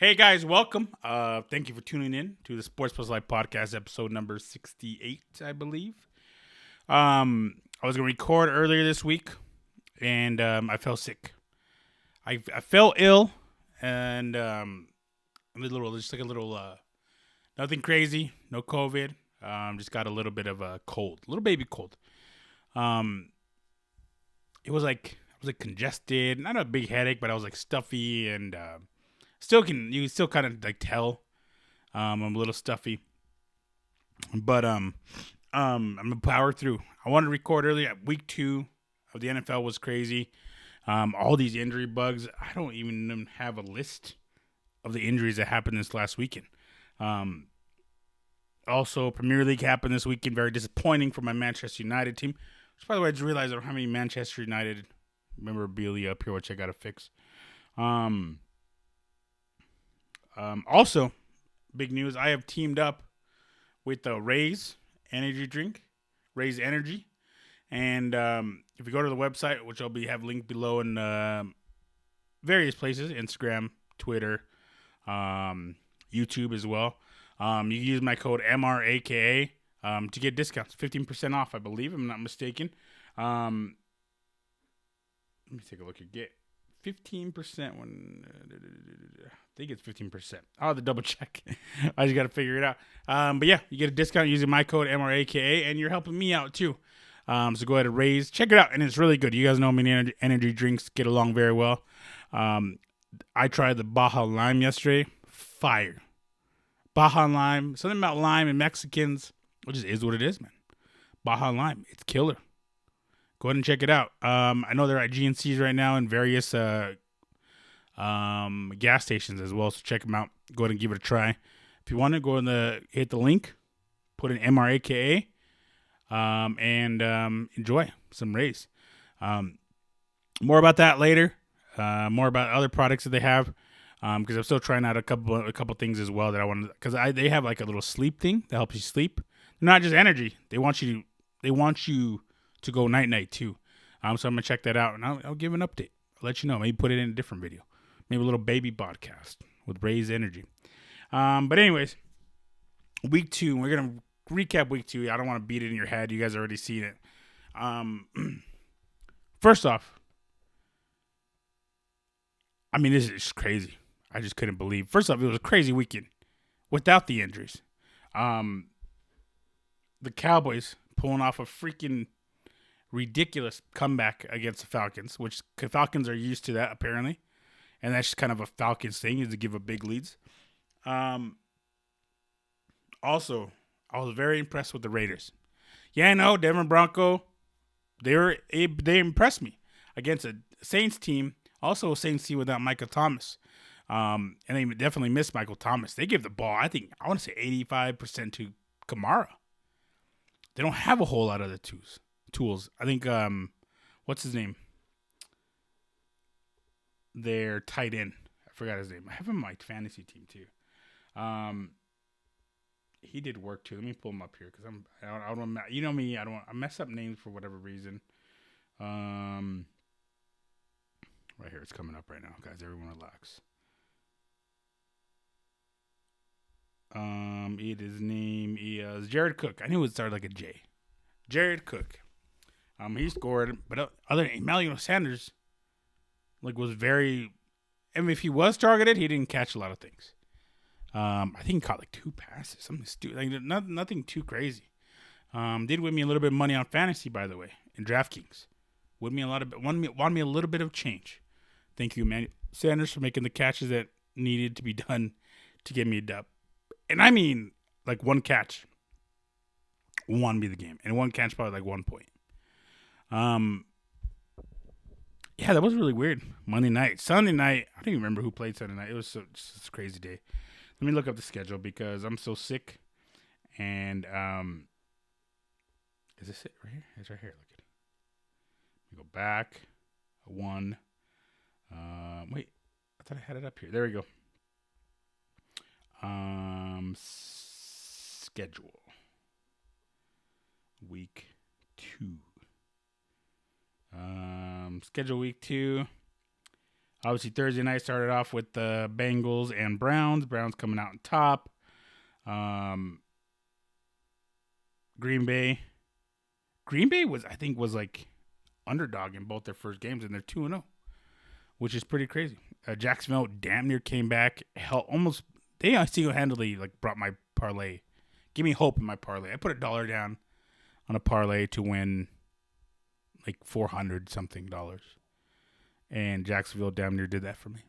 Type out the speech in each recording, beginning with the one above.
Hey guys, welcome. Thank you for tuning in to the Sports Plus Life podcast, episode number 68, I believe. I was gonna record earlier this week, and I fell sick. I fell ill, and just like a little, nothing crazy, no COVID. Just got a little bit of a cold, little baby cold. Um, it was like I was like congested, not a big headache, but I was like stuffy and. You can still kind of like tell I'm a little stuffy, but I'm gonna power through. I wanted to record earlier. Week 2 of the NFL was crazy. All these injury bugs. I don't even have a list of the injuries that happened this last weekend. Also, Premier League happened this weekend. Very disappointing for my Manchester United team. Which, by the way, I just realized I don't have any Manchester United memorabilia up here, which I gotta fix. Also, big news, I have teamed up with the Raise energy drink, Raise Energy. And if you go to the website, which I'll have linked below in various places, Instagram, Twitter, YouTube as well, you can use my code MRAKA to get discounts, 15% off, I believe, if I'm not mistaken. Let me take a look. You get 15% when I think it's 15%. I'll have to double check. I just got to figure it out. But yeah, you get a discount using my code MRAKA, and you're helping me out too. So go ahead and Raise, check it out, and it's really good. You guys know me, energy drinks get along very well. I tried the Baja Lime yesterday. Fire. Baja Lime, something about lime and Mexicans, which just is what it is, man. Baja Lime, it's killer. Go ahead and check it out. I know they're at GNCs right now and various gas stations as well, so check them out. Go ahead and give it a try. If you want to, hit the link, put in MRAKA, and enjoy some Rays. More about that later. More about other products that they have, because I'm still trying out a couple things as well that I want. Because they have like a little sleep thing that helps you sleep. Not just energy. They want you to go night too. So I'm gonna check that out, and I'll give an update. I'll let you know. Maybe put it in a different video. Maybe a little baby podcast with Raise Energy. But anyways, week 2. We're gonna recap week 2. I don't want to beat it in your head. You guys already seen it. First off, I mean, this is just crazy. I just couldn't believe. First off, it was a crazy weekend without the injuries. The Cowboys pulling off a freaking ridiculous comeback against the Falcons, which Falcons are used to that apparently, and that's just kind of a Falcons thing, is to give up big leads. Also, I was very impressed with the Raiders. Yeah, I know, Denver Bronco, they impressed me against a Saints team, also a Saints team without Michael Thomas, and they definitely missed Michael Thomas. They give the ball, I want to say 85% to Kamara. They don't have a whole lot of the tools. I think, what's his name? Their tight end. I forgot his name. I have him on my fantasy team too. He did work too. Let me pull him up here because I don't you know me. I mess up names for whatever reason. Right here, it's coming up right now, guys. Everyone relax. His name is Jared Cook. I knew it started like a J. Jared Cook. He scored, but other than Emmanuel Sanders, was very. I mean, if he was targeted, he didn't catch a lot of things. I think he caught 2 passes, something stupid, nothing too crazy. Did win me a little bit of money on fantasy, by the way, in DraftKings. Won me a little bit of change. Thank you, Emmanuel Sanders, for making the catches that needed to be done to get me a dub. And I mean, one catch won me the game, and one catch probably 1 point. Yeah, that was really weird. Monday night. Sunday night, I don't even remember who played Sunday night. It was just a crazy day. Let me look up the schedule because I'm so sick. And, is this it right here? It's right here. Look at it. Let me go back. Wait, I thought I had it up here. There we go. Schedule. Week 2. Schedule week 2. Obviously, Thursday night started off with the Bengals and Browns. Browns coming out on top. Green Bay. Green Bay was like underdog in both their first games, and they're 2-0, which is pretty crazy. Jacksonville damn near came back. They single-handedly like brought my parlay. Give me hope in my parlay. I put $1 down on a parlay to win like $400 something. And Jacksonville damn near did that for me.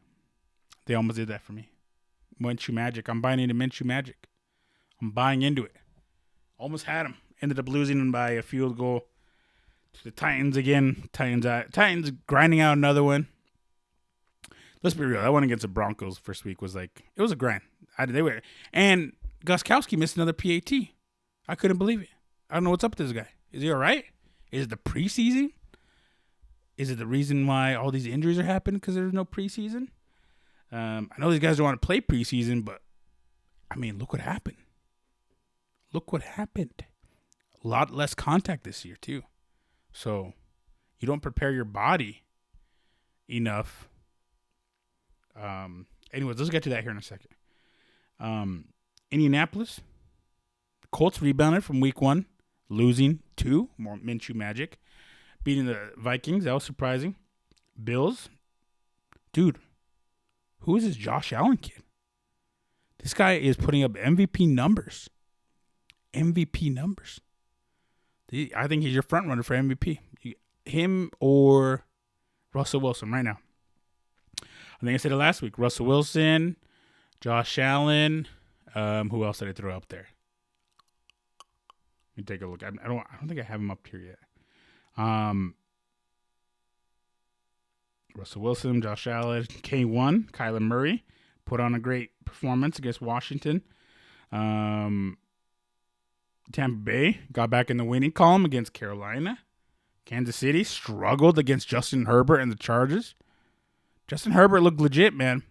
They almost did that for me. Minshew Magic. I'm buying into Minshew Magic. I'm buying into it. Almost had him. Ended up losing by a field goal to the Titans again. Titans grinding out another one. Let's be real. That one against the Broncos first week was like, it was a grind. And Gostkowski missed another PAT. I couldn't believe it. I don't know what's up with this guy. Is he all right? Is it the preseason? Is it the reason why all these injuries are happening because there's no preseason? I know these guys don't want to play preseason, but, I mean, look what happened. Look what happened. A lot less contact this year, too. So, you don't prepare your body enough. Anyways, let's get to that here in a second. Indianapolis. The Colts rebounded from week 1, losing 2. More Minshew Magic. Beating the Vikings. That was surprising. Bills. Dude, who is this Josh Allen kid? This guy is putting up MVP numbers. MVP numbers. I think he's your front runner for MVP. Him or Russell Wilson right now. I think I said it last week. Russell Wilson, Josh Allen. Who else did I throw up there? Let me take a look. I don't think I have him up here yet. Russell Wilson, Josh Allen, K1, Kyler Murray put on a great performance against Washington. Tampa Bay got back in the winning column against Carolina. Kansas City struggled against Justin Herbert and the Chargers. Justin Herbert looked legit, man.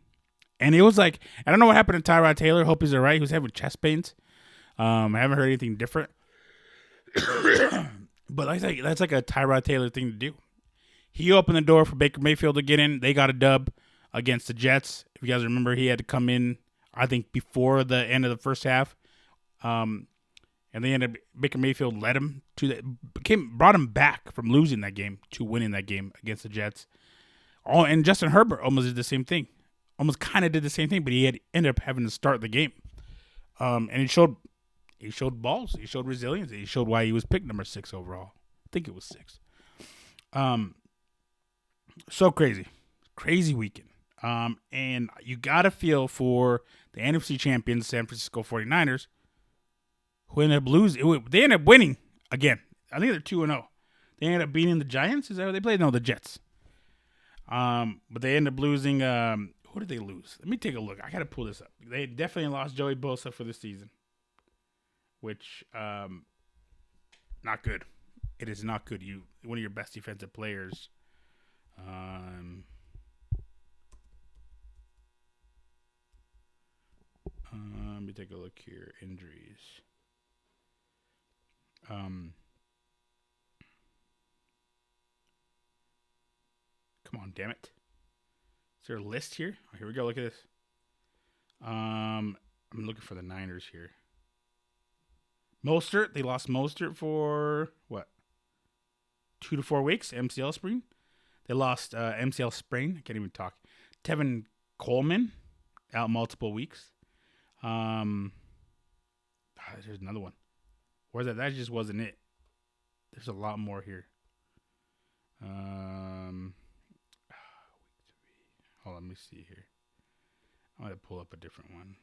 And it was like, I don't know what happened to Tyrod Taylor. Hope he's all right. He was having chest pains. I haven't heard anything different. But that's like a Tyrod Taylor thing to do. He opened the door for Baker Mayfield to get in. They got a dub against the Jets. If you guys remember, he had to come in, I think, before the end of the first half. And they ended up, Baker Mayfield led him to brought him back from losing that game to winning that game against the Jets. And Justin Herbert almost did the same thing. Almost kind of did the same thing, but he ended up having to start the game. And he showed balls. He showed resilience. He showed why he was picked number 6 overall. I think it was 6. So crazy. Crazy weekend. And you got to feel for the NFC champions, San Francisco 49ers, who ended up losing. They ended up winning again. I think they're 2-0. They ended up beating the Giants. Is that what they played? No, the Jets. But they ended up losing. Who did they lose? Let me take a look. I got to pull this up. They definitely lost Joey Bosa for the season, which not good. It is not good. One of your best defensive players. Let me take a look here. Injuries. Come on, damn it. Is there a list here? Oh, here we go. Look at this. I'm looking for the Niners here. Mostert. They lost Mostert for, what? 2 to 4 weeks. MCL sprain. They lost MCL sprain. I can't even talk. Tevin Coleman out multiple weeks. There's another one. Where's that? That just wasn't it. There's a lot more here. Hold on, let me see here. I'm going to pull up a different one.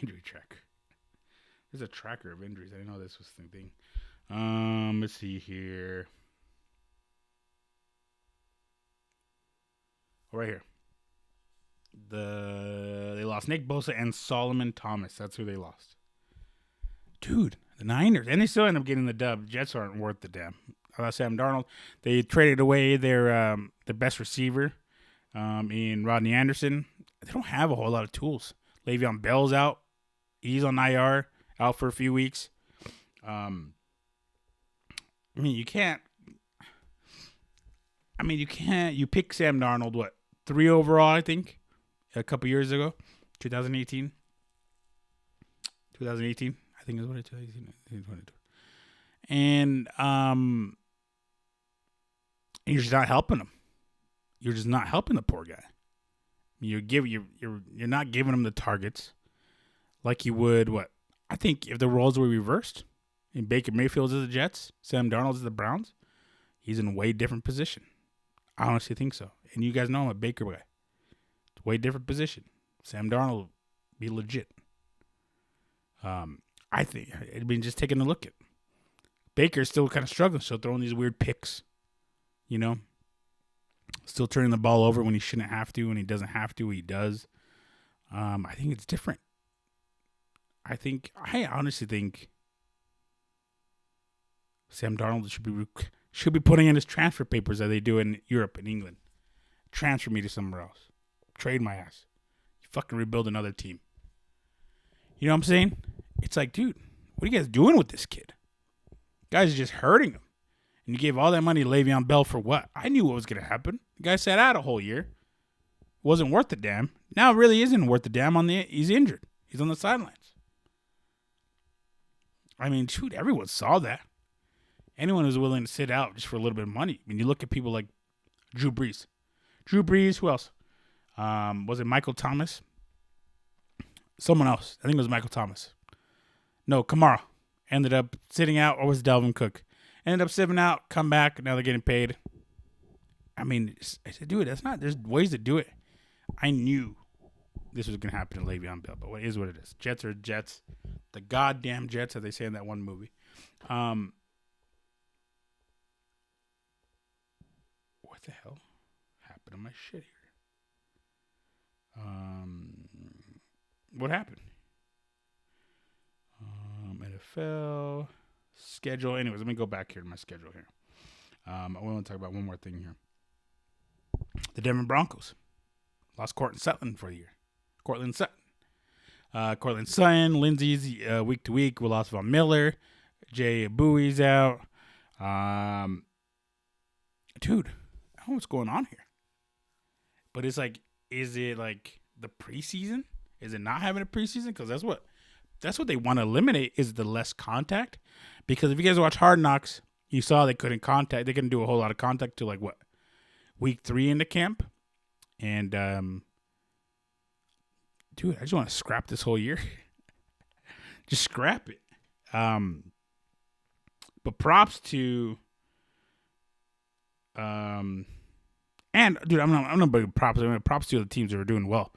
Injury tracker. There's a tracker of injuries. I didn't know this was the thing. Let's see here. Oh, right here. They lost Nick Bosa and Solomon Thomas. That's who they lost. Dude, the Niners. And they still end up getting the dub. Jets aren't worth the damn. Sam Darnold. They traded away their best receiver in Rodney Anderson. They don't have a whole lot of tools. Le'Veon Bell's out. He's on IR, out for a few weeks. I mean, you can't. I mean, you can't. You pick Sam Darnold, what, 3 overall, I think, a couple years ago, 2018. 2018, I think is what it is. 2018. And you're just not helping him. You're just not helping the poor guy. You're not giving him the targets like you would. What, I think if the roles were reversed, and Baker Mayfield's is the Jets, Sam Darnold's is the Browns, he's in a way different position. I honestly think so. And you guys know I'm a Baker guy. It's a way different position. Sam Darnold will be legit. I think, I mean, just taking a look at Baker's still kind of struggling, still throwing these weird picks, you know, still turning the ball over when he shouldn't have to, when he doesn't have to, he does. I think it's different. I honestly think Sam Darnold should be putting in his transfer papers that they do in Europe and England. Transfer me to somewhere else. Trade my ass. Fucking rebuild another team. You know what I'm saying? It's like, dude, what are you guys doing with this kid? Guys are just hurting him. And you gave all that money to Le'Veon Bell for what? I knew what was going to happen. The guy sat out a whole year. Wasn't worth the damn. Now it really isn't worth the damn. He's injured. He's on the sidelines. I mean, shoot, everyone saw that. Anyone who's willing to sit out just for a little bit of money. I mean, you look at people like Drew Brees. Who else? Was it Michael Thomas? Someone else. I think it was Michael Thomas. No, Kamara. Ended up sitting out, or was it Dalvin Cook? Ended up sitting out, come back, now they're getting paid. I mean, I said, dude, there's ways to do it. I knew this was going to happen to Le'Veon Bell, but it is what it is. Jets are Jets. The goddamn Jets, as they say in that one movie. What the hell happened to my shit here? What happened? NFL schedule. Anyways, let me go back here to my schedule here. I want to talk about one more thing here. The Denver Broncos lost Cortland Sutton for the year. Cortland Sutton, Lindsey's week to week. We lost Von Miller. Jay Bowie's out. Dude, I don't know what's going on here. But it's like, is it like the preseason? Is it not having a preseason? Because that's what they want to eliminate, is the less contact. Because if you guys watch Hard Knocks, you saw they couldn't do a whole lot of contact till like what, week 3 into camp. And dude, I just want to scrap this whole year. Just scrap it. But props to and dude, I'm not big props. Props to the teams that are doing well.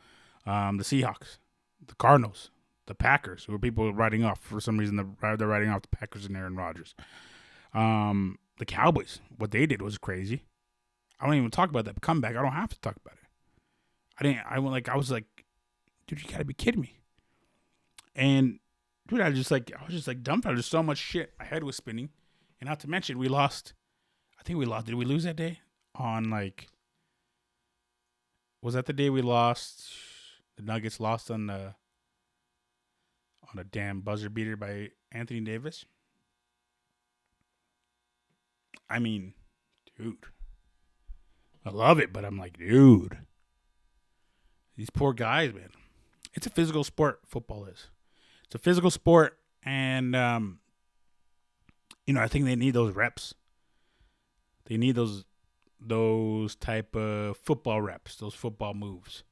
The Seahawks, the Cardinals, the Packers, who are people writing off for some reason. They're writing off the Packers and Aaron Rodgers. The Cowboys, what they did was crazy. I don't even talk about that comeback. I don't have to talk about it. I was like, dude, you gotta be kidding me. And dude, I was just like dumbfounded. There's so much shit. My head was spinning, and not to mention we lost. I think we lost. Did we lose that day? Was that the day we lost? The Nuggets lost on a damn buzzer beater by Anthony Davis. I mean, dude, I love it, but I'm like, dude, these poor guys, man. It's a physical sport. Football is. It's a physical sport, and I think they need those reps. They need those type of football reps, those football moves,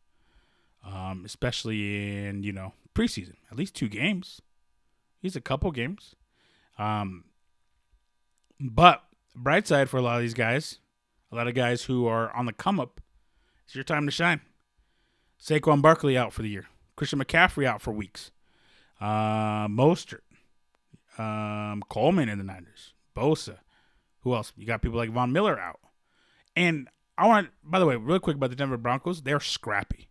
especially in preseason. At least 2 games. He's a couple games. But bright side for a lot of these guys, a lot of guys who are on the come up, it's your time to shine. Saquon Barkley out for the year. Christian McCaffrey out for weeks. Mostert. Coleman in the Niners. Bosa. Who else? You got people like Von Miller out. And by the way, real quick about the Denver Broncos, they're scrappy.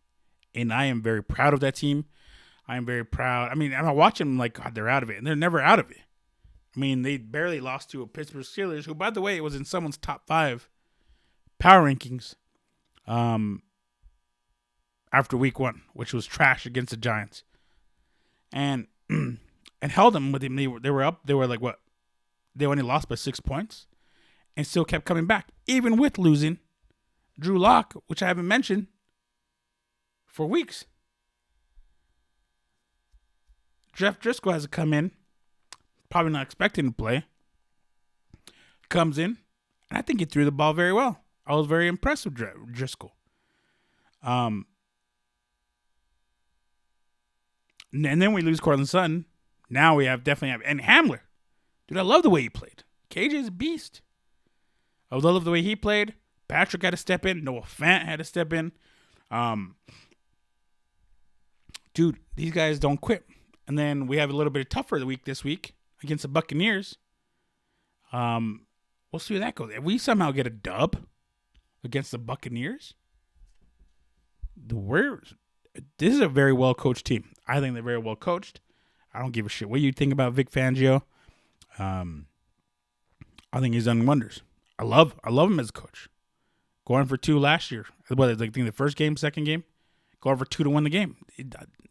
And I am very proud of that team. I am very proud. I mean, I'm watching them like, God, they're out of it. And they're never out of it. I mean, they barely lost to a Pittsburgh Steelers, who, by the way, was in someone's top 5 power rankings after week 1, which was trash against the Giants. And held them with him. They were up. They were like, what, they only lost by 6 points and still kept coming back, even with losing Drew Lock, which I haven't mentioned, for weeks. Jeff Driscoll has to come in, probably not expecting to play. Comes in, and I think he threw the ball very well. I was very impressed with Driscoll. And then we lose Cortland Sutton. Now we definitely have, and Hamler. Dude, I love the way he played. KJ is a beast. I love the way he played. Patrick had to step in. Noah Fant had to step in. Dude, these guys don't quit. And then we have a little bit of tougher this week against the Buccaneers. We'll see where that goes. If we somehow get a dub against the Buccaneers, this is a very well-coached team. I think they're very well-coached. I don't give a shit what you think about Vic Fangio. I think he's done wonders. I love him as a coach. Going for 2 last year. What, I think the first game, second game? Going for 2 to win the game.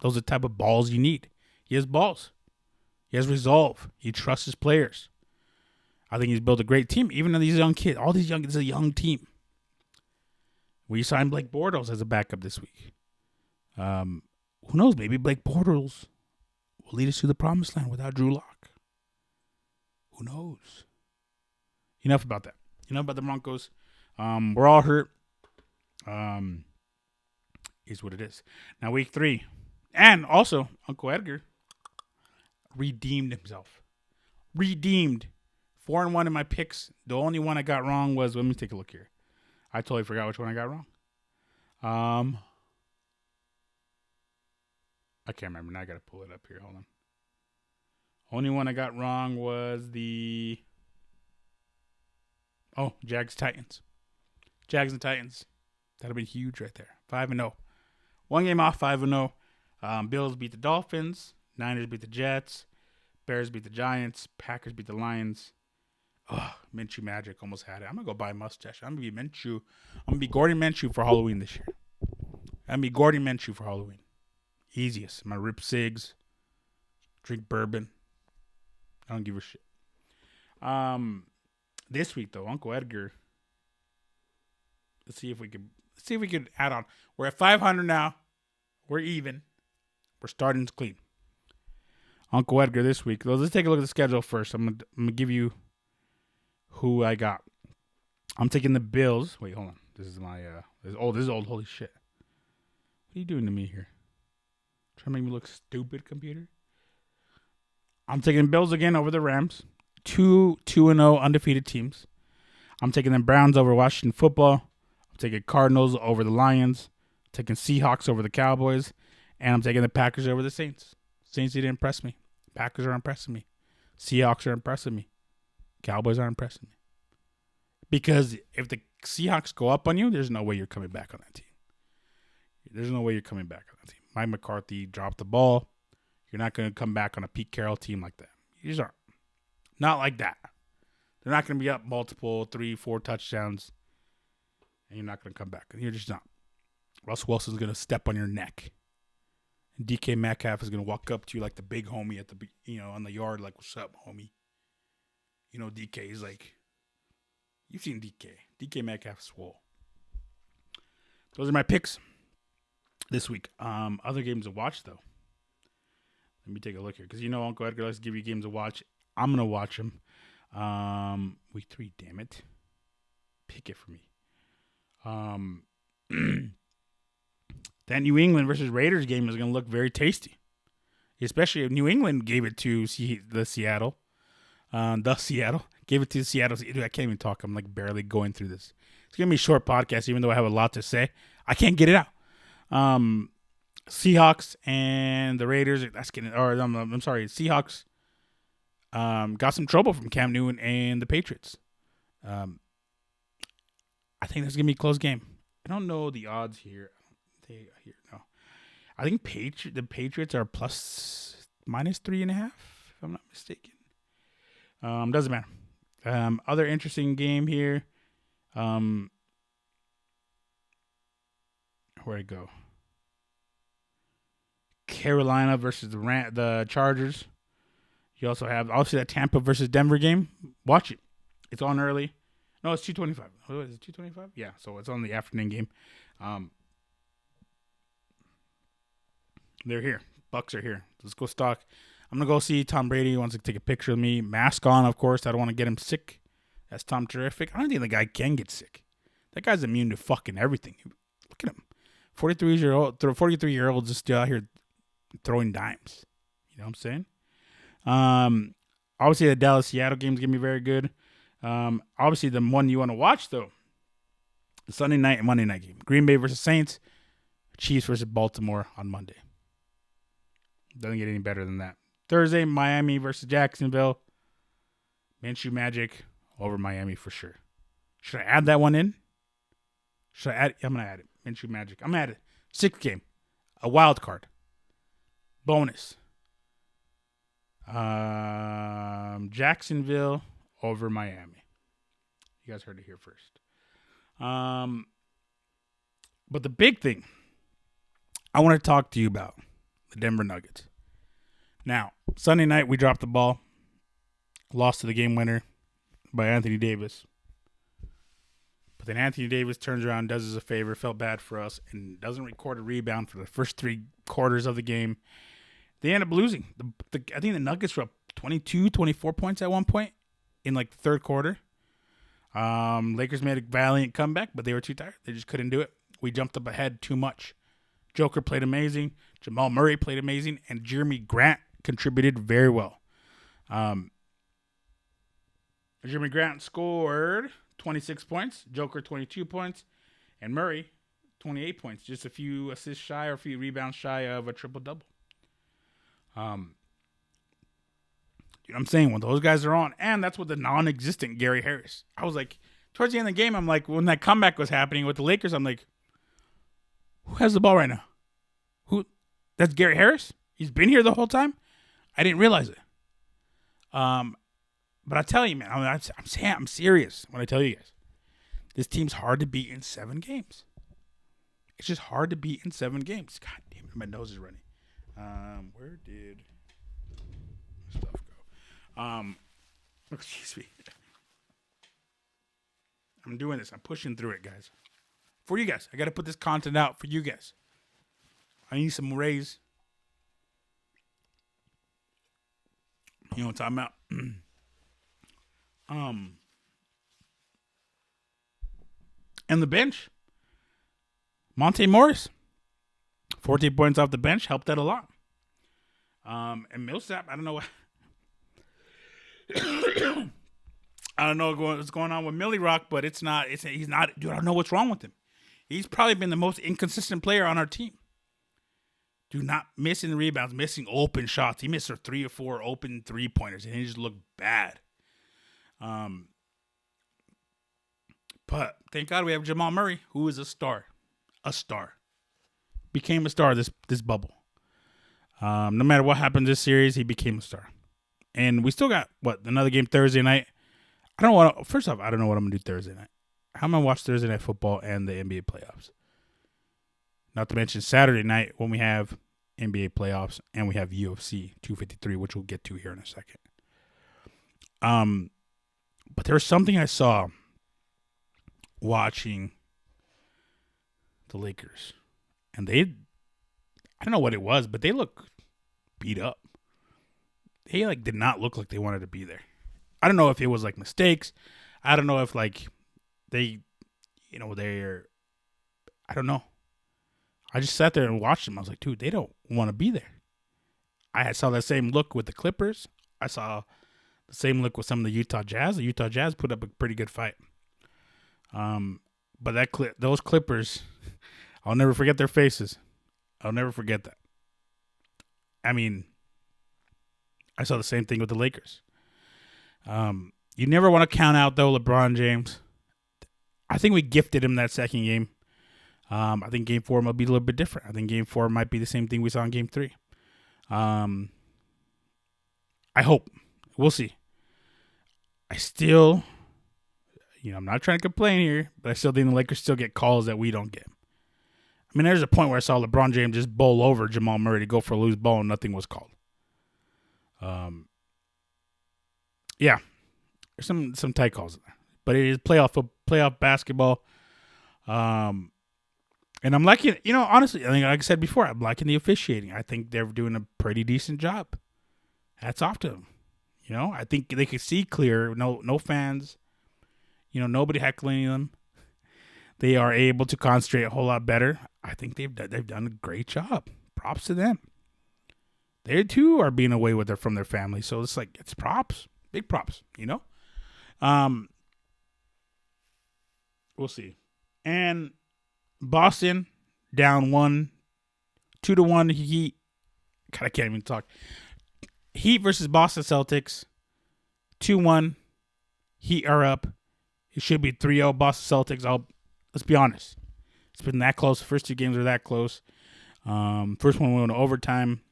Those are the type of balls you need. He has balls. He has resolve. He trusts his players. I think he's built a great team. Even these young kids. It's a young team. We signed Blake Bortles as a backup this week. Who knows? Maybe Blake Bortles will lead us to the promised land without Drew Lock. Who knows? Enough about that. Enough about the Broncos. We're all hurt. Is what it is. Now, week 3. And also, Uncle Edgar redeemed himself. 4-1 in my picks. The only one I got wrong was, let me take a look here. I totally forgot which one I got wrong. I can't remember. Now I got to pull it up here. Hold on. Only one I got wrong was Jags-Titans. Jags and Titans. That would have been huge right there. 5-0. One game off, 5-0. Bills beat the Dolphins. Niners beat the Jets. Bears beat the Giants. Packers beat the Lions. Oh, Minshew Magic almost had it. I'm going to go buy a mustache. I'm going to be Minshew. I'm going to be Gordon Minshew for Halloween this year. I'm going to be Gordon Minshew for Halloween. Easiest. I'm going to rip cigs. Drink bourbon. I don't give a shit. This week, though, Uncle Edgar. Let's see if we could add on. We're at 500 now. We're even. We're starting clean. Uncle Edgar this week. Let's take a look at the schedule first. I'm gonna give you who I got. I'm taking the Bills. Wait, hold on. This is my this is old. Holy shit. What are you doing to me here? Trying to make me look stupid, computer? I'm taking Bills again over the Rams. 2-0 undefeated teams. I'm taking the Browns over Washington Football. I'm taking Cardinals over the Lions. I'm taking Seahawks over the Cowboys. And I'm taking the Packers over the Saints. Saints didn't impress me. Packers are impressing me. Seahawks are impressing me. Cowboys are impressing me. Because if the Seahawks go up on you, there's no way you're coming back on that team. There's no way you're coming back on that team. Mike McCarthy dropped the ball. You're not going to come back on a Pete Carroll team like that. You just aren't. Not like that. They're not going to be up multiple 3-4 touchdowns. And you're not going to come back. You're just not. Russ Wilson's going to step on your neck. And DK Metcalf is going to walk up to you like the big homie at the, on the yard, like, what's up, homie? DK is like, you've seen DK. DK Metcalf swole. Those are my picks this week. Other games to watch, though. Let me take a look here. Because Uncle Edgar likes to give you games to watch. I'm going to watch them. Week 3, damn it. Pick it for me. That New England versus Raiders game is going to look very tasty. Especially if New England gave it to Seattle. Gave it to Seattle. Dude, I can't even talk. I'm like barely going through this. It's going to be a short podcast, even though I have a lot to say. I can't get it out. Seahawks and the Raiders. Seahawks got some trouble from Cam Newton and the Patriots. I think this is going to be a close game. I don't know the odds here. No. I think the Patriots are -3.5, if I'm not mistaken. Doesn't matter. Other interesting game here. Where'd it go? Carolina versus the Chargers. You also have obviously that Tampa versus Denver game. Watch it. It's on early. No, it's 2:25. Oh, is it 2:25? Yeah, so it's on the afternoon game. They're here. Bucks are here. Let's go stock. I'm gonna go see Tom Brady. He wants to take a picture of me. Mask on, of course. I don't want to get him sick. That's Tom Terrific. I don't think the guy can get sick. That guy's immune to fucking everything. Look at him. 43-year-old just still out here throwing dimes. You know what I'm saying? Obviously the Dallas-Seattle game's gonna be very good. Obviously the one you want to watch though, the Sunday night and Monday night game. Green Bay versus Saints. Chiefs versus Baltimore on Monday. Doesn't get any better than that. Thursday, Miami versus Jacksonville. Minshew Magic over Miami for sure. Should I add that one in? Should I add? I'm going to add it. Minshew Magic. I'm going to add it. Sixth game. A wild card. Bonus. Jacksonville over Miami. You guys heard it here first. But the big thing I want to talk to you about, the Denver Nuggets. Now, Sunday night we dropped the ball. Lost to the game winner by Anthony Davis. But then Anthony Davis turns around, does us a favor, felt bad for us, and doesn't record a rebound for the first 3 quarters of the game. They end up losing. I think the Nuggets were up 22, 24 points at one point in like the third quarter. Lakers made a valiant comeback, but they were too tired. They just couldn't do it. We jumped up ahead too much. Joker played amazing. Jamal Murray played amazing. And Jeremy Grant contributed very well. Jeremy Grant scored 26 points. Joker 22 points. And Murray 28 points. Just a few assists shy or a few rebounds shy of a triple-double. You know what I'm saying? When those guys are on. And that's with the non-existent Gary Harris. I was like, towards the end of the game, I'm like, when that comeback was happening with the Lakers, I'm like, who has the ball right now? Who? That's Gary Harris? He's been here the whole time? I didn't realize it. But I tell you, man, I'm serious when I tell you guys. This team's hard to beat in 7 games. It's just hard to beat in 7 games. God damn it, my nose is running. Where did stuff go? Excuse me. I'm doing this. I'm pushing through it, guys. For you guys. I got to put this content out for you guys. I need some raise. You know what I'm talking about? And the bench. Monte Morris. 14 points off the bench. Helped that a lot. And Millsap, I don't know what... I don't know what's going on with Millie Rock, but he's not, dude, I don't know what's wrong with him. He's probably been the most inconsistent player on our team. Dude, not missing the rebounds, missing open shots. He missed 3 or 4 open 3-pointers, and he just looked bad. But thank God we have Jamal Murray, who is a star. A star. Became a star this bubble. No matter what happened this series, he became a star. And we still got, another game Thursday night. First off, I don't know what I'm going to do Thursday night. How am I going to watch Thursday night football and the NBA playoffs? Not to mention Saturday night when we have NBA playoffs and we have UFC 253, which we'll get to here in a second. But there was something I saw watching the Lakers. And I don't know what it was, but they look beat up. They did not look like they wanted to be there. I don't know if it was mistakes. I don't know if they're, I don't know. I just sat there and watched them. I was like, dude, they don't want to be there. I saw that same look with the Clippers. I saw the same look with some of the Utah Jazz. The Utah Jazz put up a pretty good fight. But those Clippers, I'll never forget their faces. I'll never forget that. I mean, I saw the same thing with the Lakers. You never want to count out, though, LeBron James. I think we gifted him that second game. I think Game 4 might be a little bit different. I think Game 4 might be the same thing we saw in Game 3. I hope. We'll see. I still, I'm not trying to complain here, but I still think the Lakers still get calls that we don't get. I mean, there's a point where I saw LeBron James just bowl over Jamal Murray to go for a loose ball and nothing was called. Yeah, there's some tight calls in there, but it is playoff basketball. Um, and I'm liking, honestly, I think like I said before, I'm liking the officiating. I think they're doing a pretty decent job. Hats off to them. I think they could see clear. No fans. Nobody heckling them. They are able to concentrate a whole lot better. I think they've done a great job. Props to them. They too are being away from their family, so it's props, big props. Um, we'll see. And Boston down 2-1. Heat. God, I can't even talk. Heat versus Boston Celtics. 2-1. Heat are up. It should be 3-0 Boston Celtics. Let's be honest. It's been that close. The first two games were that close. First one went to overtime.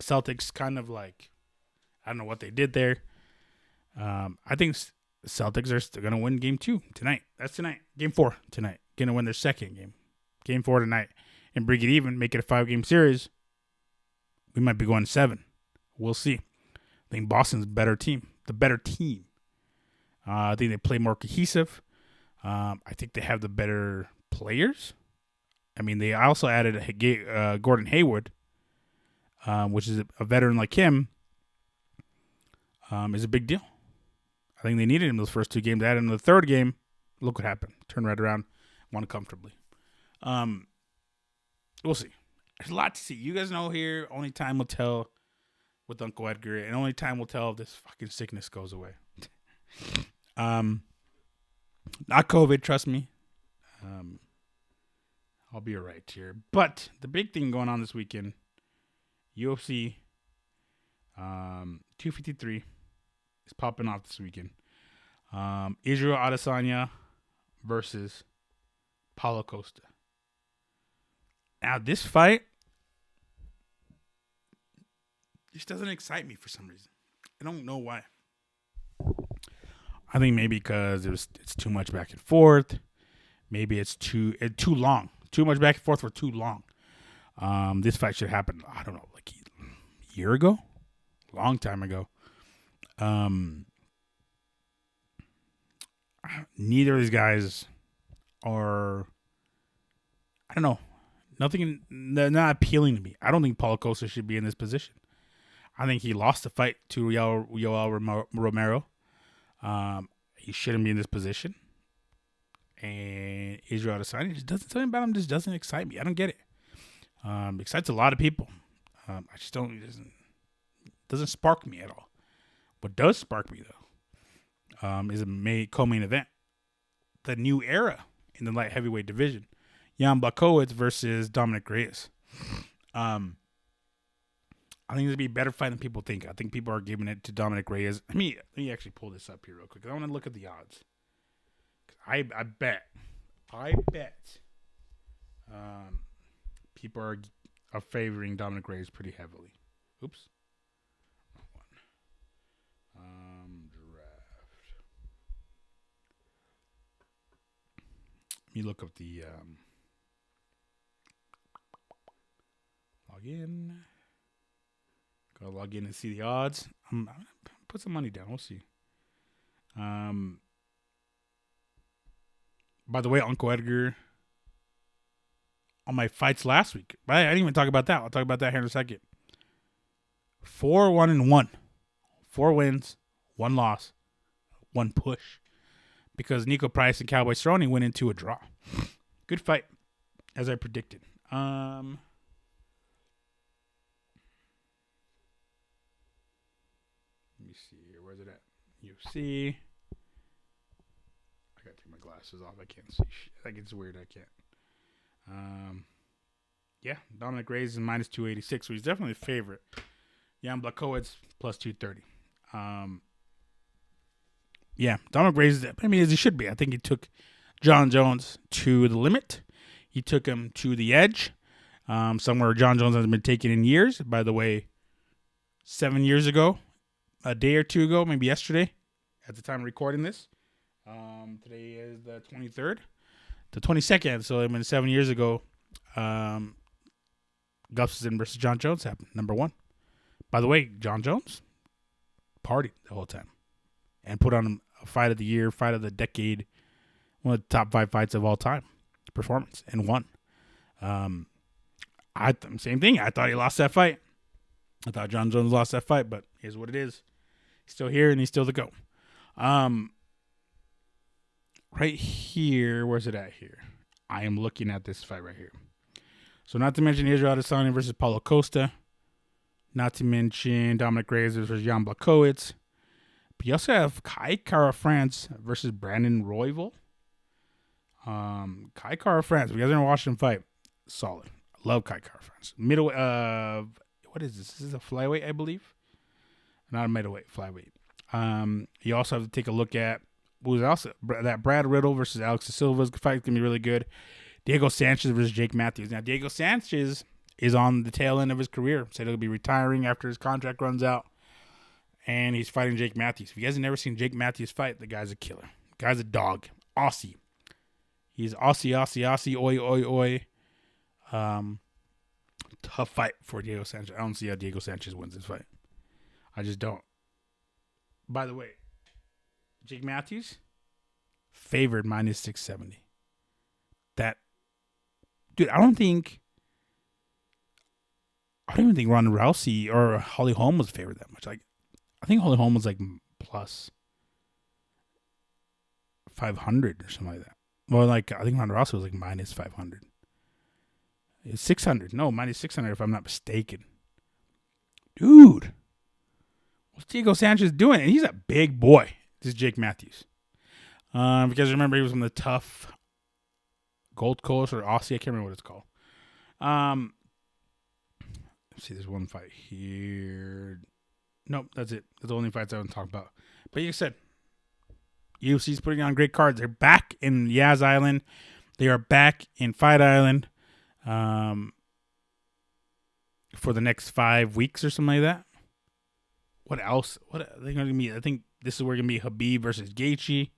Celtics kind of I don't know what they did there. I think Celtics are still going to win game 2 tonight. That's tonight. Game 4 tonight. Going to win their second game. Game 4 tonight. And bring it even. Make it a 5-game series. We might be going 7. We'll see. I think Boston's the better team. I think they play more cohesive. I think they have the better players. I mean, they also added Gordon Hayward, which is a veteran like him, is a big deal. I think they needed him those first 2 games. They added him in the third game. Look what happened. Turned right around. Won comfortably. We'll see. There's a lot to see. You guys know here, only time will tell with Uncle Edgar, and only time will tell if this fucking sickness goes away. Not COVID, trust me. I'll be all right here. But the big thing going on this weekend, UFC 253 is popping off this weekend. Israel Adesanya versus Paulo Costa. Now, this fight just doesn't excite me for some reason. I don't know why. I think maybe because it's too much back and forth. Maybe it's too long. Too much back and forth for too long. This fight should happen, I don't know, like a year ago? Long time ago. Neither of these guys are, I don't know. They're not appealing to me. I don't think Paulo Costa should be in this position. I think he lost the fight to Yoel Romero. He shouldn't be in this position. And Israel Adesanya something about him just doesn't excite me. I don't get it. Excites a lot of people. I just don't. It doesn't spark me at all. What does spark me though, is a co-main event, the new era in the light heavyweight division. Jan Blachowicz versus Dominic Reyes. I think it'd be a better fight than people think. I think people are giving it to Dominic Reyes. Let me actually pull this up here real quick. I want to look at the odds. I bet people are favoring Dominic Reyes pretty heavily. Oops. Draft. Let me look up the log in. Gotta log in and see the odds. I'm gonna put some money down. We'll see. By the way, Uncle Edgar, on my fights last week, I didn't even talk about that. I'll talk about that here in a second. 4-1-1. 4 wins, 1 loss, 1 push. Because Nico Price and Cowboy Cerrone went into a draw. Good fight, as I predicted. Let me see here. Where's it at? UFC. I gotta take my glasses off. I can't see shit. Like, it's weird. I can't. Yeah, Dominic Reyes is minus 286, so he's definitely a favorite. Jan Blachowicz plus 230. Yeah, Dominic Reyes, I mean, as he should be. I think he took John Jones to the limit. He took him to the edge. Somewhere John Jones hasn't been taken in years. By the way, 7 years ago, a day or two ago, maybe yesterday, at the time of recording this. Today is the 23rd. The 22nd, so I mean 7 years ago, Gustafsson versus John Jones happened, number 1. By the way, John Jones partied the whole time. and put on a fight of the year, fight of the decade, one of the top 5 fights of all time performance, and won. Same thing. I thought he lost that fight. I thought John Jones lost that fight, but here's what it is. He's still here and he's still the GOAT. Right here, where's it at here? I am looking at this fight right here. So not to mention Israel Adesanya versus Paulo Costa. Not to mention Dominic Reyes versus Jan Blachowicz. But you also have Kai Kara-France versus Brandon Royval. Kai Kara-France, if you guys are watching him fight, solid. I love Kai Kara-France. Middle, what is this? This is a flyweight, I believe. Not a middleweight, flyweight. You also have to take a look at who's also that Brad Riddle versus Alex De Silva's fight is gonna be really good. Diego Sanchez versus Jake Matthews. Now Diego Sanchez is on the tail end of his career. Said he'll be retiring after his contract runs out, and he's fighting Jake Matthews. If you guys have never seen Jake Matthews fight, the guy's a killer. The guy's a dog, Aussie. He's Aussie, oi, oi, oi. Tough fight for Diego Sanchez. I don't see how Diego Sanchez wins this fight. I just don't. By the way, Jake Matthews, favored minus 670. That, dude, I don't even think Ronda Rousey or Holly Holm was favored that much. Like, I think Holly Holm was like plus 500 or something like that. Well, like, I think Ronda Rousey was like minus 500. It's 600. No, minus 600 if I'm not mistaken. Dude, what's Diego Sanchez doing? And he's a big boy. This is Jake Matthews. Because remember, he was from the tough Gold Coast or Aussie. I can't remember what it's called. Let's see, there's one fight here. Nope, that's it. That's the only fights I want to talk about. But like I said, UFC's putting on great cards. They're back in Yaz Island. They are back in Fight Island for the next 5 weeks or something like that. What else? What are they going to be? I think this is where going to be Khabib versus Gaethje.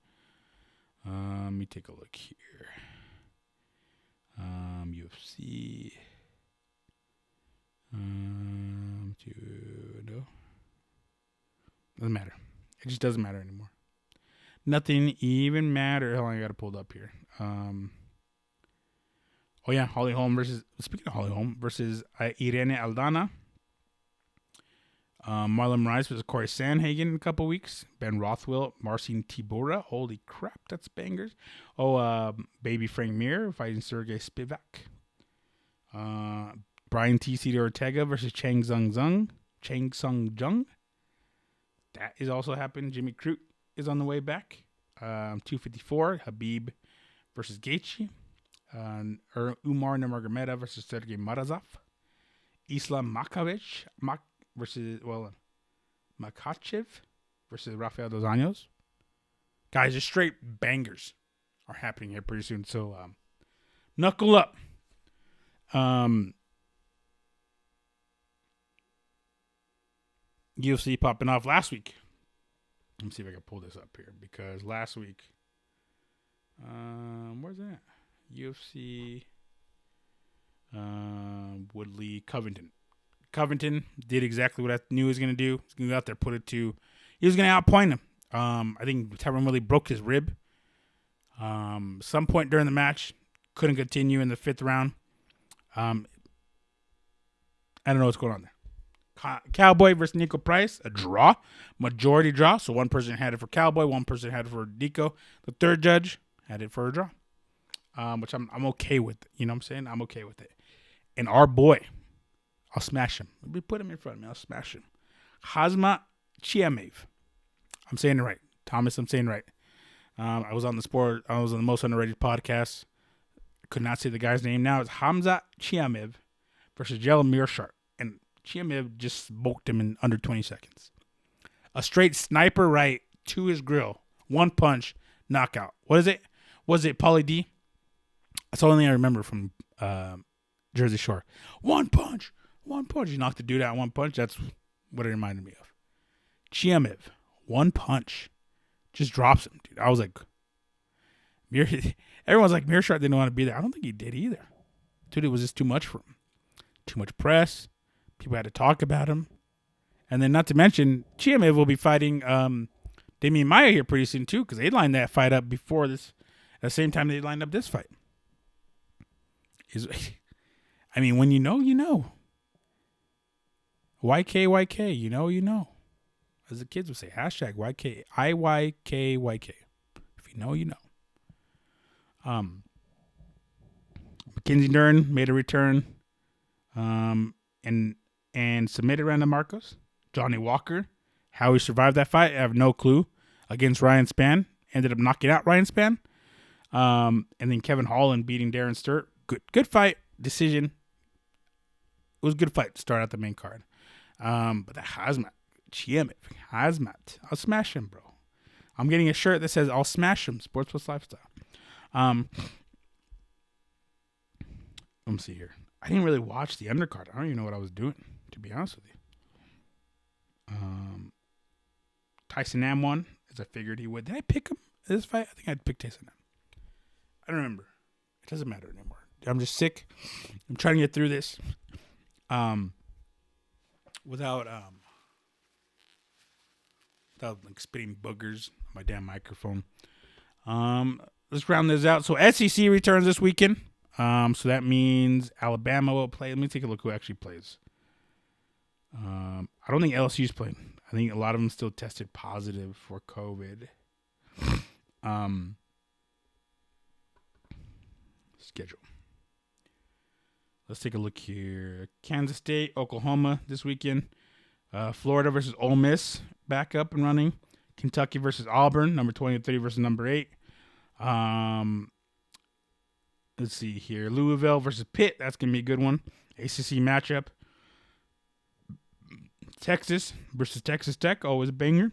Let me take a look here. UFC. No. Doesn't matter. It just doesn't matter anymore. Nothing even matter. Hold on, I got it pulled up here. Oh yeah, Holly Holm versus. Speaking of Holly Holm versus Irene Aldana. Marlon Moraes versus Corey Sandhagen in a couple weeks. Ben Rothwell, Marcin Tybura. Holy crap, that's bangers. Oh, baby Frank Mir fighting Sergey Spivak. Brian T. Cedar Ortega versus Chang Sung Jung. That is also happening. Jimmy Crute is on the way back. 254, Khabib versus Gaethje. Umar Nurmagomedov versus Sergey Marazov. Islam Makhachev versus Rafael Dos Anjos. Guys, just straight bangers are happening here pretty soon. So, knuckle up. UFC popping off last week. Let me see if I can pull this up here because last week, where's that? UFC Woodley Covington. Covington did exactly what I knew he was going to do. He's going to go out there, he was going to outpoint him. I think Tyron Woodley broke his rib. Some point during the match, couldn't continue in the 5th round. I don't know what's going on there. Cowboy versus Nico Price, a draw, majority draw. So one person had it for Cowboy, one person had it for Nico. The third judge had it for a draw, which I'm okay with. You know what I'm saying? I'm okay with it. And our boy, I'll smash him. Let me put him in front of me. I'll smash him. Khamzat Chimaev. I'm saying it right. Thomas, I'm saying it right. I was on the Most Underrated podcast. Could not say the guy's name now. It's Khamzat Chimaev versus Jelil Mearshart. And Chimaev just smoked him in under 20 seconds. A straight sniper right to his grill. One punch, knockout. What is it? Was it Pauly D? That's the only thing I remember from Jersey Shore. One punch. He knocked the dude out one punch. That's what it reminded me of. Chimaev, one punch. Just drops him, dude. I was like, everyone's like, Mearshart didn't want to be there. I don't think he did either. Dude, it was just too much for him. Too much press. People had to talk about him. And then not to mention, Chimaev will be fighting Damian Maia here pretty soon too, because they lined that fight up before this. At the same time they lined up this fight. I mean, when you know, you know. YKYK, you know, you know. As the kids would say, hashtag YK, IYKYK. If you know, you know. Mackenzie Dern made a return. And submitted Randall Marcos. Johnny Walker, how he survived that fight, I have no clue. Against Ryan Spann, ended up knocking out Ryan Spann. And then Kevin Holland beating Darren Sturt. Good fight, decision. It was a good fight to start out the main card. But that Hazmat, Hazmat, I'll smash him, bro. I'm getting a shirt that says I'll smash him, Sports Plus Lifestyle. Let me see here. I didn't really watch the undercard. I don't even know what I was doing, to be honest with you. Tyson Nam won, as I figured he would. Did I pick him in this fight? I think I'd pick Tyson Nam. I don't remember. It doesn't matter anymore. I'm just sick. I'm trying to get through this. Without like spitting boogers on my damn microphone. Let's round this out. So SEC returns this weekend. So that means Alabama will play. Let me take a look who actually plays. I don't think LSU's playing. I think a lot of them still tested positive for COVID. Schedule. Let's take a look here. Kansas State, Oklahoma this weekend. Florida versus Ole Miss, back up and running. Kentucky versus Auburn, number 20 and 30 versus number 8. Let's see here. Louisville versus Pitt. That's going to be a good one. ACC matchup. Texas versus Texas Tech. Always a banger.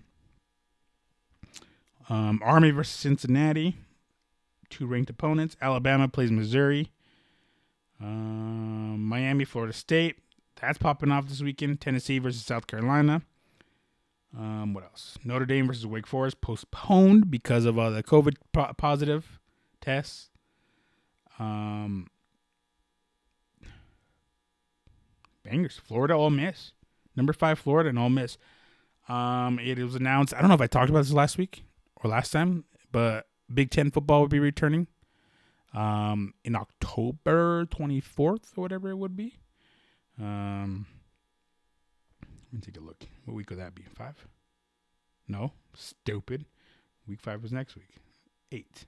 Army versus Cincinnati. 2 ranked opponents. Alabama plays Missouri. Miami, Florida State. That's popping off this weekend. Tennessee versus South Carolina. What else? Notre Dame versus Wake Forest. Postponed because of the COVID positive tests. Bangers. Florida, Ole Miss. Number 5, Florida and Ole Miss. It was announced. I don't know if I talked about this last week or last time, but Big Ten football will be returning in October 24th or whatever it would be. Let me take a look. What week would that be? 5? No. Stupid. Week 5 was next week. 8.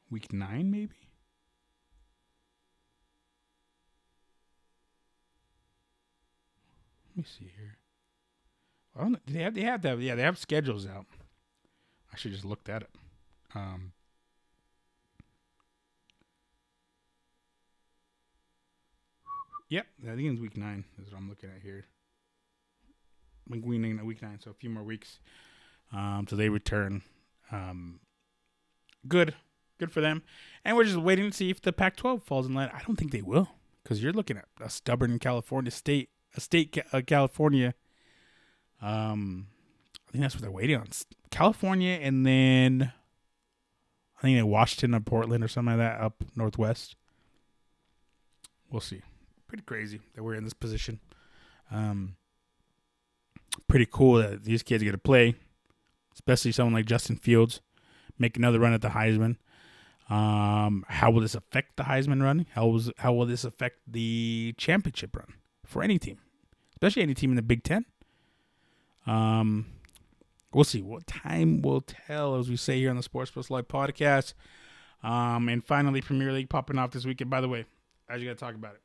Week 9 maybe? Let me see here. I don't know. They have schedules out. I should just look at it. Yep, I think it's week 9 is what I'm looking at here. Week 9, so a few more weeks. So they return. Good for them. And we're just waiting to see if the Pac-12 falls in line. I don't think they will, because you're looking at a stubborn California state, California. I think that's what they're waiting on. California, and then I think Washington or Portland or something like that up northwest. We'll see. Pretty crazy that we're in this position. Pretty cool that these kids get to play, especially someone like Justin Fields, make another run at the Heisman. How will this affect the Heisman run? How will this affect the championship run for any team, especially any team in the Big Ten? We'll see. What time will tell, as we say here on the Sports Plus Live podcast. And finally, Premier League popping off this weekend. By the way, I just got to talk about it.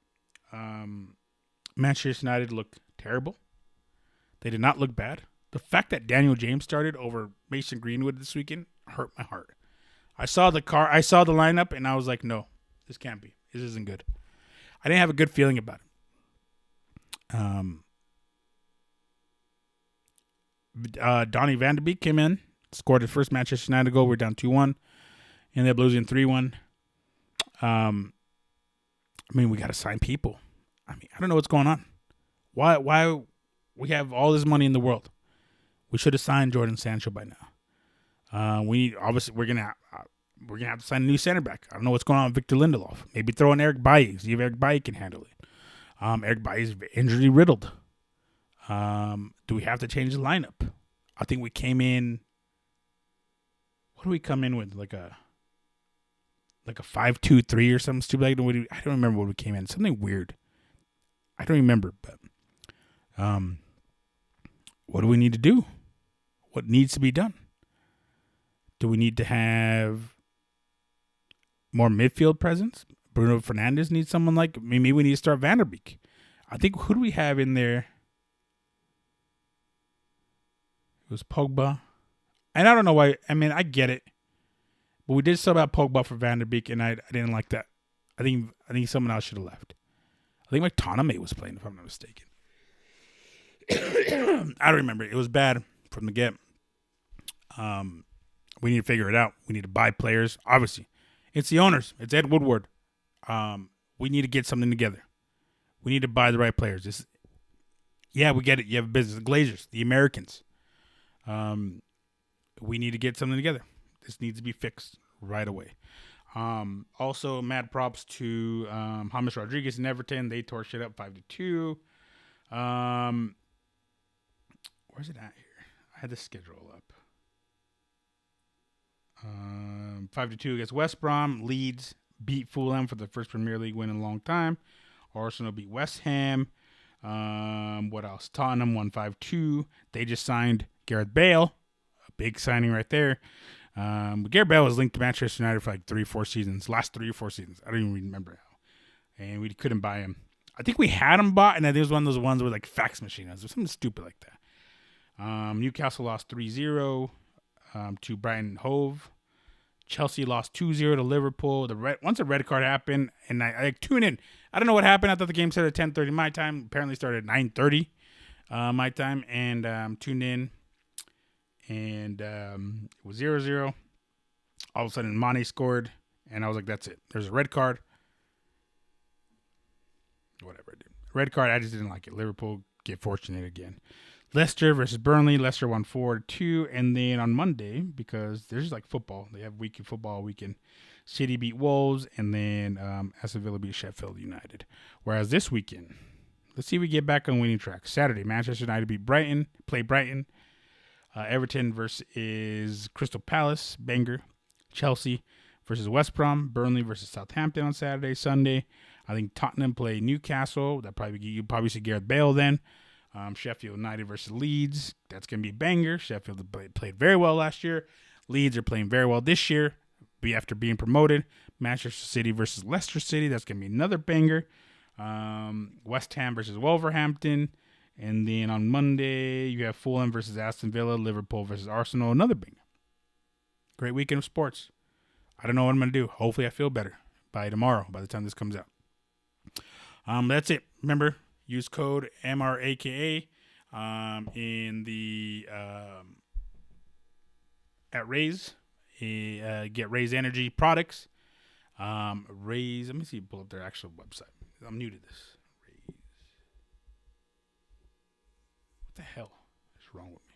Manchester United looked terrible. They did not look bad. The fact that Daniel James started over Mason Greenwood this weekend hurt my heart. I saw the lineup, and I was like, no, this can't be. This isn't good. I didn't have a good feeling about it. Donny van de Beek came in, scored his first Manchester United goal. We're down 2-1, and they're losing 3-1. We got to sign people. I don't know what's going on. Why we have all this money in the world? We should have signed Jordan Sancho by now. We're gonna we're going to have to sign a new center back. I don't know what's going on with Victor Lindelof. Maybe throw in Eric Bailly. See if Eric Bailly can handle it. Eric Bailly is injury riddled. Do we have to change the lineup? I think we came in. What do we come in with? Like a 5-2-3 or something stupid. I don't remember what we came in. Something weird. I don't remember, but what do we need to do? What needs to be done? Do we need to have more midfield presence? Bruno Fernandes needs someone like, maybe we need to start Van der Beek. I think, who do we have in there? It was Pogba. And I don't know why. I mean, I get it. But we did sub out Pogba for Van der Beek, and I didn't like that. I think someone else should have left. I think McTominay was playing, if I'm not mistaken. I don't remember. It was bad from the get. We need to figure it out. We need to buy players. Obviously, it's the owners. It's Ed Woodward. We need to get something together. We need to buy the right players. We get it. You have a business. The Glazers, the Americans. We need to get something together. This needs to be fixed right away. Also, mad props to James Rodriguez and Everton. They tore shit up 5-2. Where's it at here? I had the schedule up. 5-2 against West Brom. Leeds beat Fulham for the first Premier League win in a long time. Arsenal beat West Ham. What else? Tottenham won 5-2. They just signed Gareth Bale. A big signing right there. But Gareth Bale was linked to Manchester United for like 3-4 seasons. Last 3 or 4 seasons. I don't even remember how. And we couldn't buy him. I think we had him bought, and then there was one of those ones with like fax machines or something stupid like that. Newcastle lost 3-0 to Brighton Hove. Chelsea lost 2-0 to Liverpool. Once a red card happened, and I tuned in. I don't know what happened. I thought the game started at 10:30 my time. Apparently started at 9:30 my time, and tuned in. And it was 0-0. All of a sudden, Mane scored, and I was like, that's it. There's a red card. Whatever, dude. Red card, I just didn't like it. Liverpool get fortunate again. Leicester versus Burnley. Leicester won 4-2. And then on Monday, because there's like football, they have weekend football weekend. City beat Wolves, and then Aston Villa beat Sheffield United. Whereas this weekend, let's see if we get back on winning track. Saturday, Manchester United play Brighton. Everton versus Crystal Palace, banger. Chelsea versus West Brom. Burnley versus Southampton on Saturday. Sunday, I think Tottenham play Newcastle. You probably see Gareth Bale then. Sheffield United versus Leeds. That's going to be a banger. Sheffield played very well last year. Leeds are playing very well this year after being promoted. Manchester City versus Leicester City. That's going to be another banger. West Ham versus Wolverhampton. And then on Monday, you have Fulham versus Aston Villa. Liverpool versus Arsenal. Another banger. Great weekend of sports. I don't know what I'm going to do. Hopefully I feel better by tomorrow, by the time this comes out. That's it. Remember, use code MRAKA in the at Raise. Get Raise Energy products. Raise. Let me see. Pull up their actual website. I'm new to this. Raise. What the hell is wrong with me?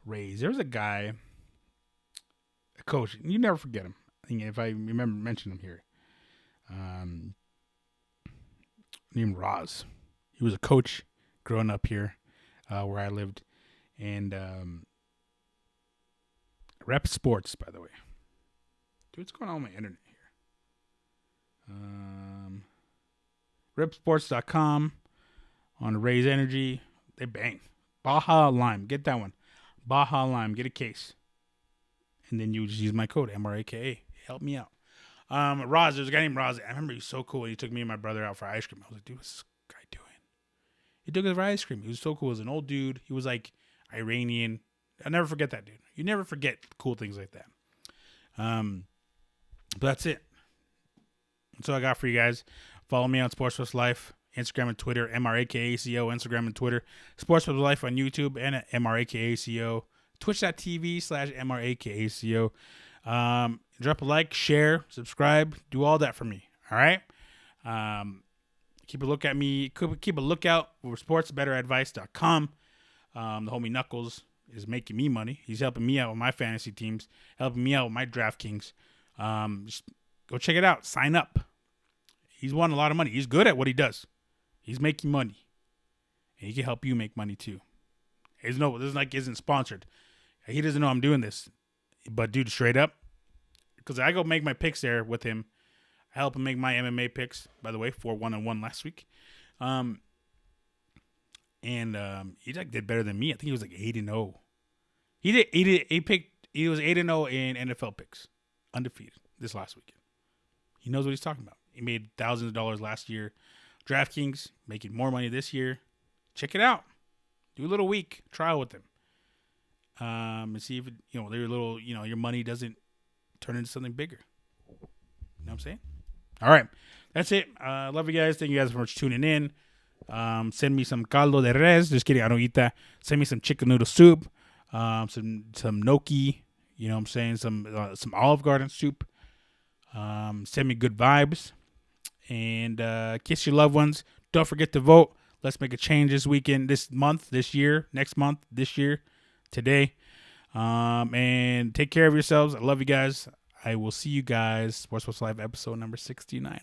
Raise. There's a guy, a coach. You never forget him. If I remember mentioning him here. Named Roz. He was a coach growing up here where I lived. And Rep Sports, by the way. Dude, what's going on with my internet here? Repsports.com on Raise Energy. They bang. Baja Lime. Get that one. Baja Lime. Get a case. And then you just use my code, MRAKA. Help me out. Roz, there's a guy named Roz. I remember he was so cool. He took me and my brother out for ice cream. I was like, dude, what's this guy doing? He took us for ice cream. He was so cool. He was an old dude. He was like Iranian. I'll never forget that dude. You never forget cool things like that. But that's it. That's all I got for you guys. Follow me on Sports Plus Life, Instagram and Twitter, MRAKACO, Instagram and Twitter, Sports Plus Life on YouTube, and at MRAKACO, twitch.tv/MRAKACO. Drop a like, share, subscribe, do all that for me. All right. Keep a lookout for sportsbetteradvice.com. The homie Knuckles is making me money. He's helping me out with my fantasy teams, helping me out with my DraftKings. Just go check it out. Sign up. He's won a lot of money. He's good at what he does. He's making money. And he can help you make money too. This isn't sponsored. He doesn't know I'm doing this. But dude, straight up, because I go make my picks there with him. I help him make my MMA picks, by the way, 4-1-1 last week. He did better than me. I think he was like 8-0. He was 8-0 in NFL picks. Undefeated this last weekend. He knows what he's talking about. He made thousands of dollars last year. DraftKings making more money this year. Check it out. Do a little week trial with them. And see if your money doesn't turn into something bigger. You know what I'm saying? All right. That's it. Love you guys. Thank you guys for tuning in. Send me some caldo de res. Just kidding. I don't eat that. Send me some chicken noodle soup. Some gnocchi. You know what I'm saying? Some Olive Garden soup. Send me good vibes. And kiss your loved ones. Don't forget to vote. Let's make a change this weekend, this month, this year, next month, this year, today. And take care of yourselves. I love you guys. I will see you guys. Sports Plus Live episode number 69.